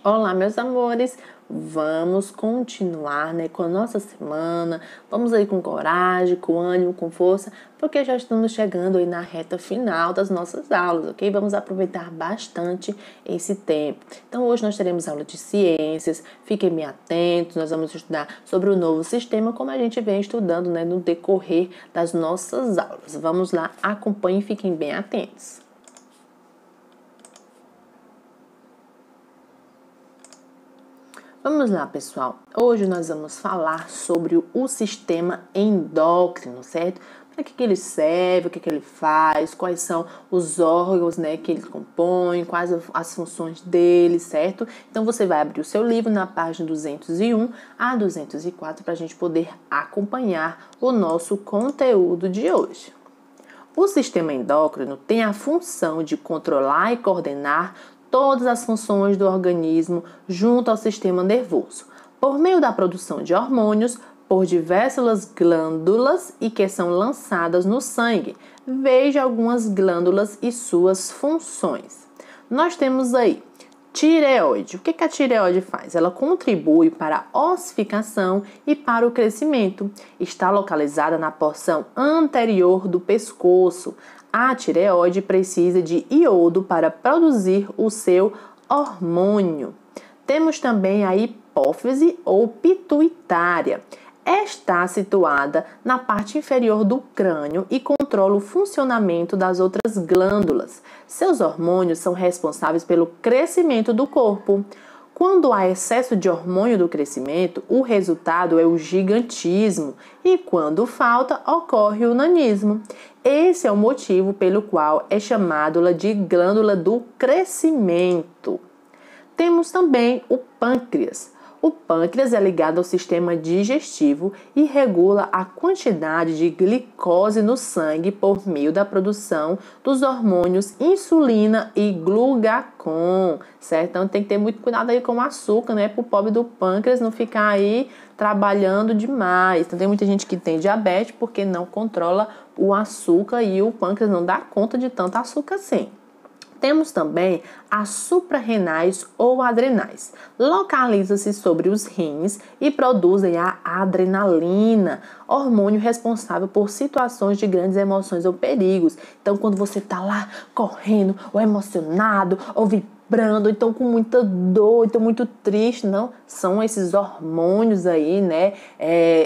Olá, meus amores, vamos continuar, com a nossa semana, vamos aí com coragem, com ânimo, com força, porque já estamos chegando aí na reta final das nossas aulas, ok? Vamos aproveitar bastante esse tempo. Então, hoje nós teremos aula de ciências, fiquem bem atentos, nós vamos estudar sobre o novo sistema, como a gente vem estudando, no decorrer das nossas aulas. Vamos lá, acompanhem e fiquem bem atentos. Vamos lá, pessoal. Hoje nós vamos falar sobre o sistema endócrino, certo? Para que ele serve, o que ele faz, quais são os órgãos, que ele compõe, quais as funções dele, certo? Então, você vai abrir o seu livro na página 201 a 204 para a gente poder acompanhar o nosso conteúdo de hoje. O sistema endócrino tem a função de controlar e coordenar todas as funções do organismo junto ao sistema nervoso, por meio da produção de hormônios por diversas glândulas e que são lançadas no sangue. Veja algumas glândulas e suas funções. Nós temos aí tireoide. O que a tireoide faz? Ela contribui para a ossificação e para o crescimento. Está localizada na porção anterior do pescoço. A tireoide precisa de iodo para produzir o seu hormônio. Temos também a hipófise ou pituitária. Está situada na parte inferior do crânio e controla o funcionamento das outras glândulas. Seus hormônios são responsáveis pelo crescimento do corpo. Quando há excesso de hormônio do crescimento, o resultado é o gigantismo e quando falta, ocorre o nanismo. Esse é o motivo pelo qual é chamada de glândula do crescimento. Temos também o pâncreas. O pâncreas é ligado ao sistema digestivo e regula a quantidade de glicose no sangue por meio da produção dos hormônios insulina e glucagon, certo? Então tem que ter muito cuidado aí com o açúcar, para o pobre do pâncreas não ficar aí trabalhando demais. Então tem muita gente que tem diabetes porque não controla o açúcar e o pâncreas não dá conta de tanto açúcar assim. Temos também as suprarrenais ou adrenais. Localiza-se sobre os rins e produzem a adrenalina, hormônio responsável por situações de grandes emoções ou perigos. Então, quando você está lá correndo, ou emocionado, ou vibrando, então com muita dor, então muito triste, não? São esses hormônios aí,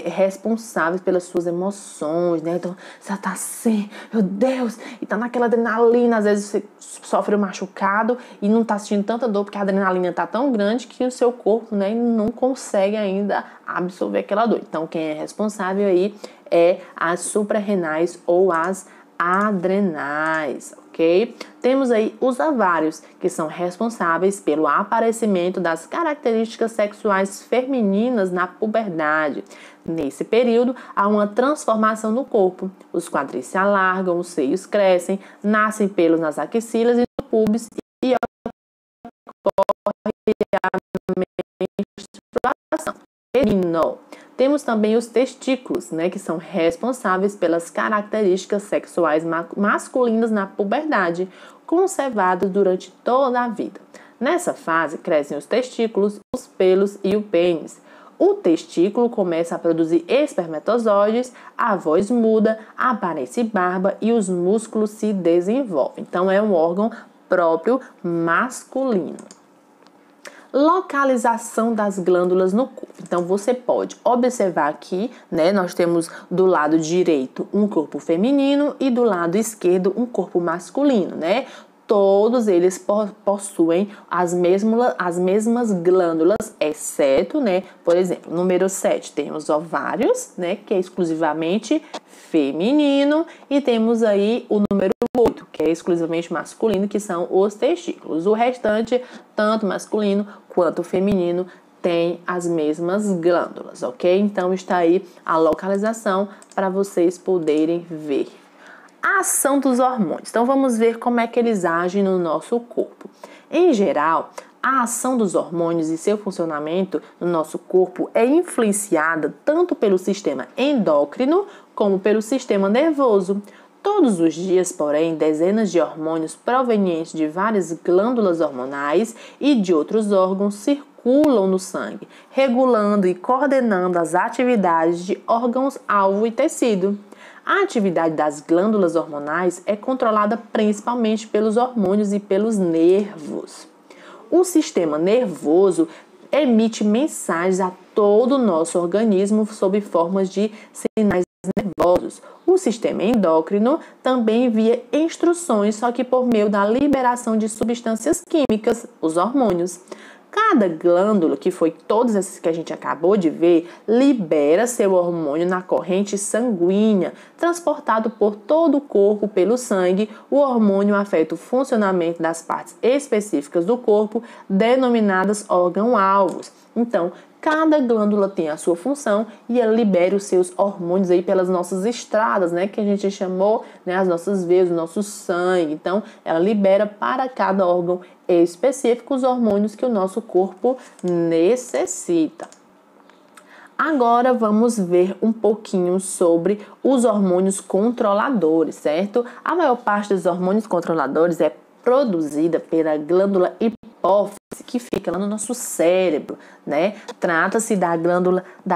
responsáveis pelas suas emoções, Então, você tá assim, meu Deus, e tá naquela adrenalina, às vezes você sofre um machucado e não tá sentindo tanta dor porque a adrenalina tá tão grande que o seu corpo, não consegue ainda absorver aquela dor. Então, quem é responsável aí é as suprarrenais ou as adrenais, ok? Temos aí os ovários, que são responsáveis pelo aparecimento das características sexuais femininas na puberdade. Nesse período, há uma transformação no corpo. Os quadris se alargam, os seios crescem, nascem pelos nas axilas e no pubis e ocorre a menstruação. Temos também os testículos, que são responsáveis pelas características sexuais masculinas na puberdade, conservadas durante toda a vida. Nessa fase, crescem os testículos, os pelos e o pênis. O testículo começa a produzir espermatozoides, a voz muda, aparece barba e os músculos se desenvolvem. Então, é um órgão próprio masculino. Localização das glândulas no corpo. Então, você pode observar aqui, nós temos do lado direito um corpo feminino e do lado esquerdo um corpo masculino, Todos eles possuem as mesmas glândulas, exceto, por exemplo, número 7, temos ovários, que é exclusivamente feminino, e temos aí o número 8, que é exclusivamente masculino, que são os testículos. O restante, tanto masculino quanto feminino, tem as mesmas glândulas, ok? Então, está aí a localização para vocês poderem ver. A ação dos hormônios. Então, vamos ver como é que eles agem no nosso corpo. Em geral, a ação dos hormônios e seu funcionamento no nosso corpo é influenciada tanto pelo sistema endócrino como pelo sistema nervoso. Todos os dias, porém, dezenas de hormônios provenientes de várias glândulas hormonais e de outros órgãos circulam no sangue, regulando e coordenando as atividades de órgãos, alvo e tecido. A atividade das glândulas hormonais é controlada principalmente pelos hormônios e pelos nervos. O sistema nervoso emite mensagens a todo o nosso organismo sob formas de sinais nervosos. O sistema endócrino também envia instruções, só que por meio da liberação de substâncias químicas, os hormônios. Cada glândula, que foi todos esses que a gente acabou de ver, libera seu hormônio na corrente sanguínea, transportado por todo o corpo pelo sangue. O hormônio afeta o funcionamento das partes específicas do corpo, denominadas órgão-alvos. Então, cada glândula tem a sua função e ela libera os seus hormônios aí pelas nossas estradas, né? Que a gente chamou, né? As nossas veias, o nosso sangue. Então, ela libera para cada órgão específico os hormônios que o nosso corpo necessita. Agora vamos ver um pouquinho sobre os hormônios controladores, certo? A maior parte dos hormônios controladores é produzida pela glândula hipófise, que fica lá no nosso cérebro, né? Trata-se da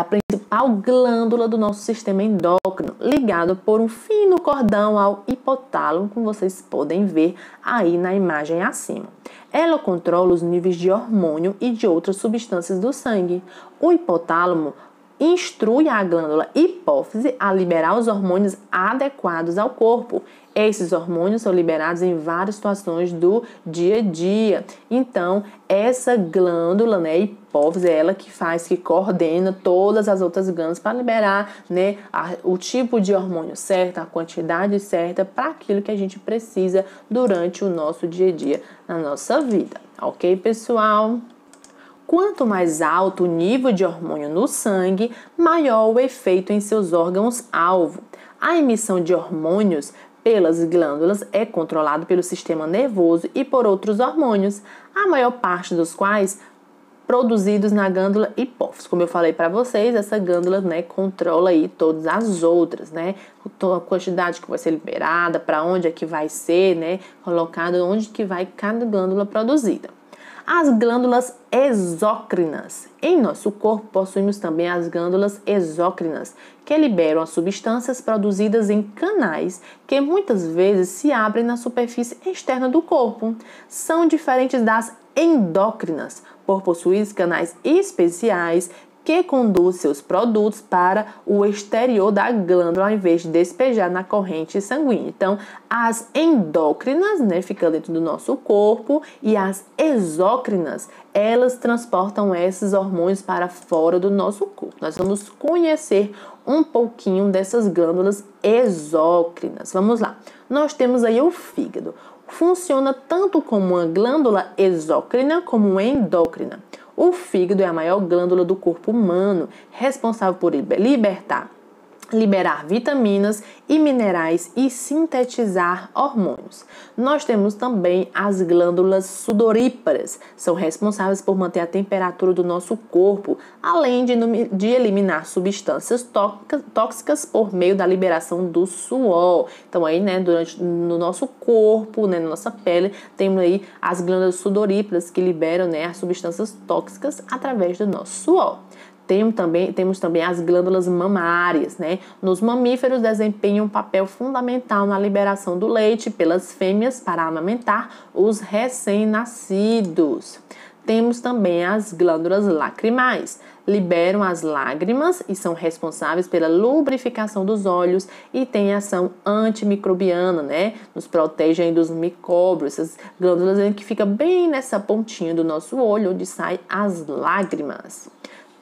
principal glândula do nosso sistema endócrino, ligado por um fino cordão ao hipotálamo, como vocês podem ver aí na imagem acima. Ela controla os níveis de hormônio e de outras substâncias do sangue. O hipotálamo instrui a glândula hipófise a liberar os hormônios adequados ao corpo. Esses hormônios são liberados em várias situações do dia a dia. Então, essa glândula, né, hipófise, é ela que coordena todas as outras glândulas para liberar, né, o tipo de hormônio certo, a quantidade certa para aquilo que a gente precisa durante o nosso dia a dia, na nossa vida. Ok, pessoal? Quanto mais alto o nível de hormônio no sangue, maior o efeito em seus órgãos-alvo. A emissão de hormônios pelas glândulas é controlada pelo sistema nervoso e por outros hormônios, a maior parte dos quais produzidos na glândula hipófise. Como eu falei para vocês, essa glândula, né, controla aí todas as outras, né? A quantidade que vai ser liberada, para onde é que vai ser, né, colocada, onde que vai cada glândula produzida. As glândulas exócrinas. Em nosso corpo possuímos também as glândulas exócrinas, que liberam as substâncias produzidas em canais que muitas vezes se abrem na superfície externa do corpo. São diferentes das endócrinas, por possuir canais especiais que conduz seus produtos para o exterior da glândula, ao invés de despejar na corrente sanguínea. Então, as endócrinas, né, ficam dentro do nosso corpo, e as exócrinas, elas transportam esses hormônios para fora do nosso corpo. Nós vamos conhecer um pouquinho dessas glândulas exócrinas. Vamos lá. Nós temos aí o fígado. Funciona tanto como uma glândula exócrina como uma endócrina. O fígado é a maior glândula do corpo humano, responsável por liberar vitaminas e minerais e sintetizar hormônios. Nós temos também as glândulas sudoríparas, são responsáveis por manter a temperatura do nosso corpo, além de eliminar substâncias tóxicas por meio da liberação do suor. Então aí, né, no nosso corpo, né, na nossa pele, temos aí as glândulas sudoríparas que liberam, né, as substâncias tóxicas através do nosso suor. Temos também as glândulas mamárias, né? Nos mamíferos desempenham um papel fundamental na liberação do leite pelas fêmeas para amamentar os recém-nascidos. Temos também as glândulas lacrimais. Liberam as lágrimas e são responsáveis pela lubrificação dos olhos e têm ação antimicrobiana, né? Nos protegem dos micróbios. Essas glândulas que ficam bem nessa pontinha do nosso olho, onde saem as lágrimas.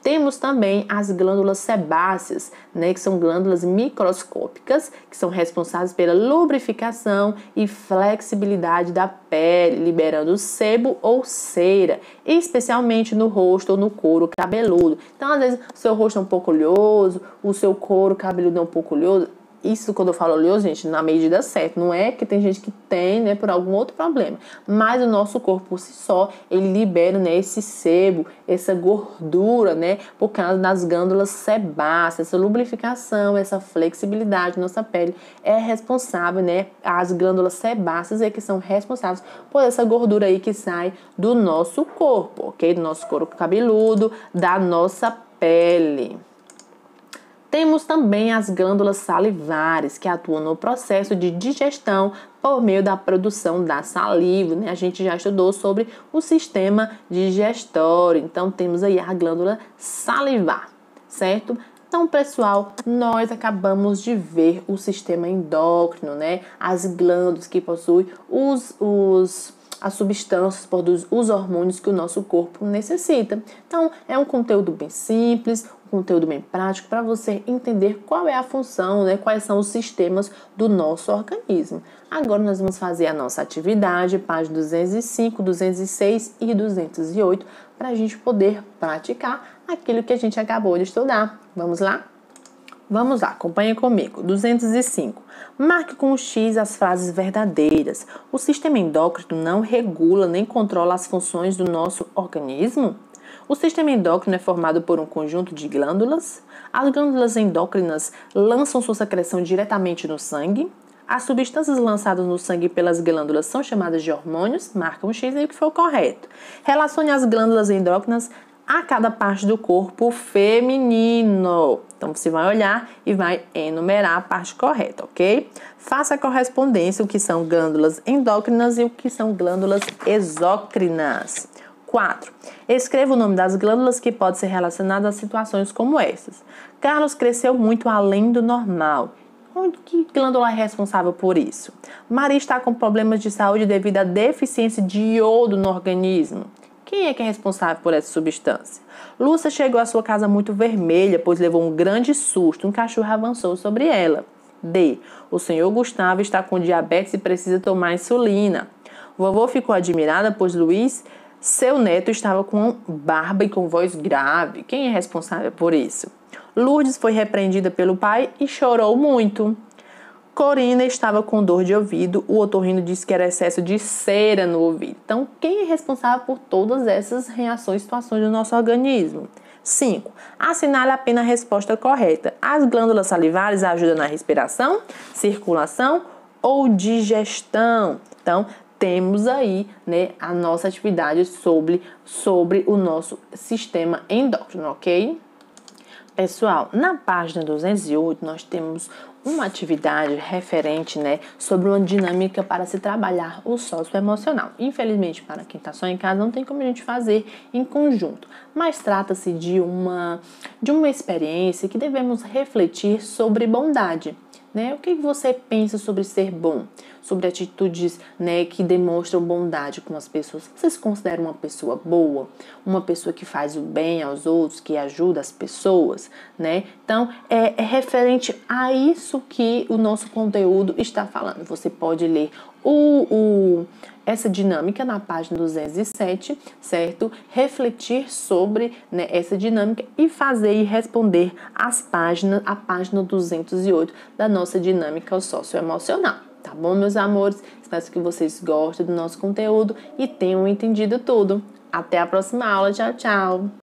Temos também as glândulas sebáceas, né, que são glândulas microscópicas, que são responsáveis pela lubrificação e flexibilidade da pele, liberando sebo ou cera, especialmente no rosto ou no couro cabeludo. Então, às vezes, o seu rosto é um pouco oleoso, o seu couro cabeludo é um pouco oleoso, Isso quando eu falo oleoso, gente, na medida certa. Não é que tem gente que tem, né, por algum outro problema. Mas o nosso corpo por si só, ele libera, né, esse sebo, essa gordura, né, por causa das glândulas sebáceas, essa lubrificação, essa flexibilidade da nossa pele é responsável, né, as glândulas sebáceas é que são responsáveis por essa gordura aí que sai do nosso corpo, ok? Do nosso couro cabeludo, da nossa pele. Temos também as glândulas salivares, que atuam no processo de digestão por meio da produção da saliva, né? A gente já estudou sobre o sistema digestório, então temos aí a glândula salivar, certo? Então, pessoal, nós acabamos de ver o sistema endócrino, né? As glândulas que possuem as substâncias, produzem os hormônios que o nosso corpo necessita. Então, é um conteúdo bem simples, um conteúdo bem prático para você entender qual é a função, né? Quais são os sistemas do nosso organismo. Agora nós vamos fazer a nossa atividade, página 205, 206 e 208, para a gente poder praticar aquilo que a gente acabou de estudar. Vamos lá? Vamos lá, acompanha comigo. 205. Marque com o X as frases verdadeiras. O sistema endócrino não regula nem controla as funções do nosso organismo? O sistema endócrino é formado por um conjunto de glândulas. As glândulas endócrinas lançam sua secreção diretamente no sangue. As substâncias lançadas no sangue pelas glândulas são chamadas de hormônios. Marca um X aí que foi o correto. Relacione as glândulas endócrinas a cada parte do corpo feminino. Então, você vai olhar e vai enumerar a parte correta, ok? Faça a correspondência, o que são glândulas endócrinas e o que são glândulas exócrinas. 4. Escreva o nome das glândulas que pode ser relacionado a situações como essas. Carlos cresceu muito além do normal. Que glândula é responsável por isso? Maria está com problemas de saúde devido à deficiência de iodo no organismo. Quem é que é responsável por essa substância? Lúcia chegou à sua casa muito vermelha, pois levou um grande susto. Um cachorro avançou sobre ela. D. O senhor Gustavo está com diabetes e precisa tomar insulina. Vovô ficou admirada, pois Luiz, seu neto, estava com barba e com voz grave. Quem é responsável por isso? Lourdes foi repreendida pelo pai e chorou muito. Corina estava com dor de ouvido, o otorrino disse que era excesso de cera no ouvido. Então, quem é responsável por todas essas reações, situações do nosso organismo? 5. Assinale apenas a resposta correta. As glândulas salivares ajudam na respiração, circulação ou digestão. Então, temos aí, né, a nossa atividade sobre o nosso sistema endócrino, ok? Pessoal, na página 208 nós temos uma atividade referente, né, sobre uma dinâmica para se trabalhar o socioemocional. Infelizmente, para quem está só em casa, não tem como a gente fazer em conjunto, mas trata-se de uma experiência que devemos refletir sobre bondade. Né? O que você pensa sobre ser bom? Sobre atitudes, né, que demonstram bondade com as pessoas? Você se considera uma pessoa boa? Uma pessoa que faz o bem aos outros, que ajuda as pessoas? Né? Então, é referente a isso que o nosso conteúdo está falando. Você pode ler essa dinâmica na página 207, certo? Refletir sobre, né, essa dinâmica e fazer e responder a página 208 da nossa dinâmica socioemocional. Tá bom, meus amores? Espero que vocês gostem do nosso conteúdo e tenham entendido tudo. Até a próxima aula. Tchau, tchau!